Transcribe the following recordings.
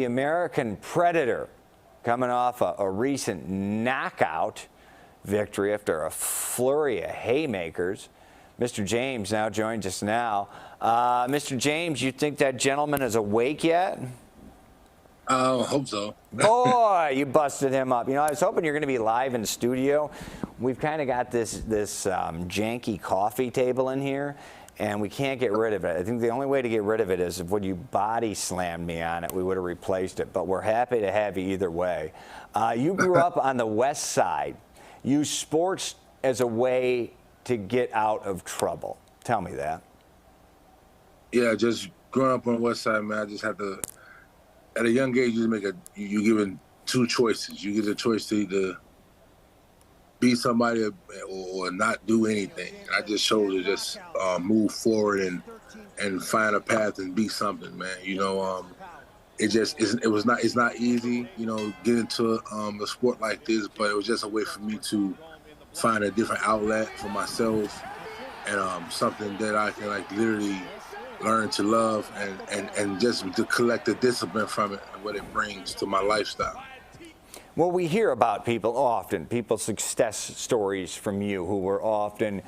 The American Predator coming off a recent knockout victory after a flurry of haymakers. Mr. James now joins us now. Mr. James, you think that gentleman is awake yet? I hope so. Boy, you busted him up. You know, I was hoping you're going to be live in studio. We've kind of got this janky coffee table in here, and we can't get rid of it. I think the only way to get rid of it is if when you body slammed me on it, we would have replaced it. But we're happy to have you either way. You grew up on the West Side. Use sports as a way to get out of trouble. Tell me that. Yeah, just growing up on the West Side, man, I just had to. At a young age, you're given two choices. You get a choice to either be somebody or not do anything. I just chose to just move forward and find a path and be something, man. You know, it's not easy, you know, get into a sport like this, but it was just a way for me to find a different outlet for myself and something that I can like literally learn to love and just to collect the discipline from it and what it brings to my lifestyle. Well, we hear about people often, people's success stories from you who were often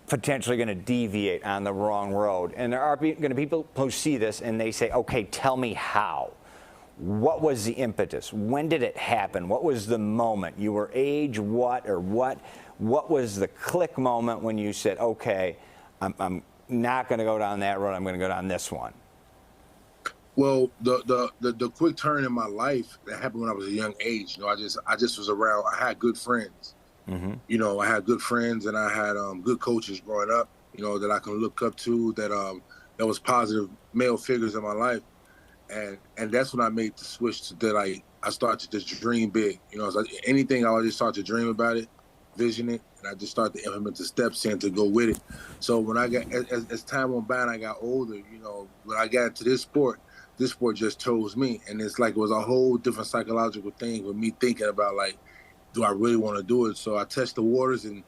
potentially going to deviate on the wrong road. And there are going to be people who see this and they say, okay, tell me how. What was the impetus? When did it happen? What was the moment? You were age what or what? What was the click moment when you said, okay, I'm not going to go down that road, I'm going to go down this one? Well, the quick turn in my life that happened when I was a young age. You know, I just was around. I had good friends. Mm-hmm. You know, I had good friends and I had good coaches growing up. You know, that I can look up to. That was positive male figures in my life, and that's when I made the switch to that. I started to just dream big. You know, it's like anything I just started to dream about it, vision it, and I just started to implement the steps in to go with it. So when I got as time went by and I got older, you know, when I got into this sport just chose me. And it's like it was a whole different psychological thing with me thinking about like, do I really want to do it? So I tested the waters and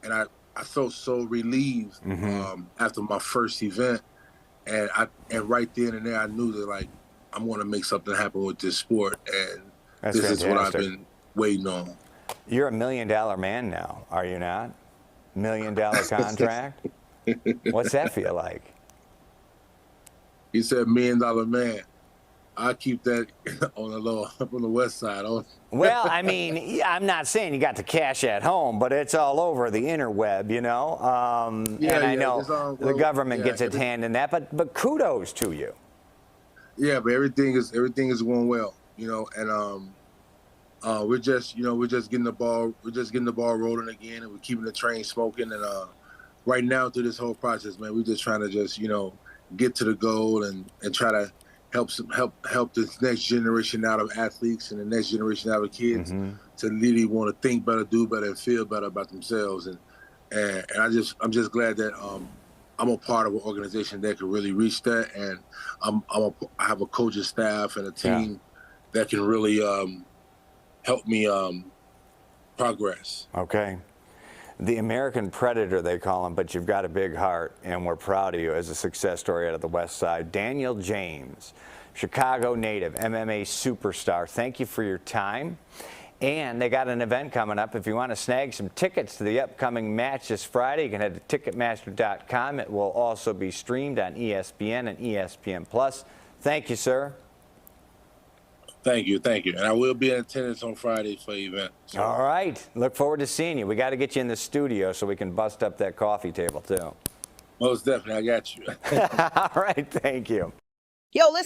I felt so relieved after my first event. And right then and there I knew that like I'm gonna make something happen with this sport, and That's this fantastic. is what I've been waiting on. You're $1 million man now, are you not? $1 million contract? What's that feel like? He said $1 million man. I keep that on the low, up on the West Side. Well, I mean, I'm not saying you got the cash at home, but it's all over the interweb, you know. And I know the government gets its hand in that, but kudos to you. Yeah, but everything is going well, you know, and we're just getting the ball rolling again, and we're keeping the train smoking. And right now through this whole process, man, we're just trying to just, you know, get to the goal and try to help this next generation out of athletes and the next generation out of kids to really want to think better, do better, and feel better about themselves. And I'm just glad that I'm a part of an organization that can really reach that, and I have a coaching staff and a team that can really help me progress. Okay. The American Predator, they call him, but you've got a big heart, and we're proud of you as a success story out of the West Side. Daniel James, Chicago native, MMA superstar, thank you for your time. And they got an event coming up. If you want to snag some tickets to the upcoming match this Friday, you can head to Ticketmaster.com. It will also be streamed on ESPN and ESPN+. Thank you, sir. Thank you. And I will be in attendance on Friday for the event. So. All right. Look forward to seeing you. We got to get you in the studio so we can bust up that coffee table, too. Most definitely. I got you. All right. Thank you. Yo, listen.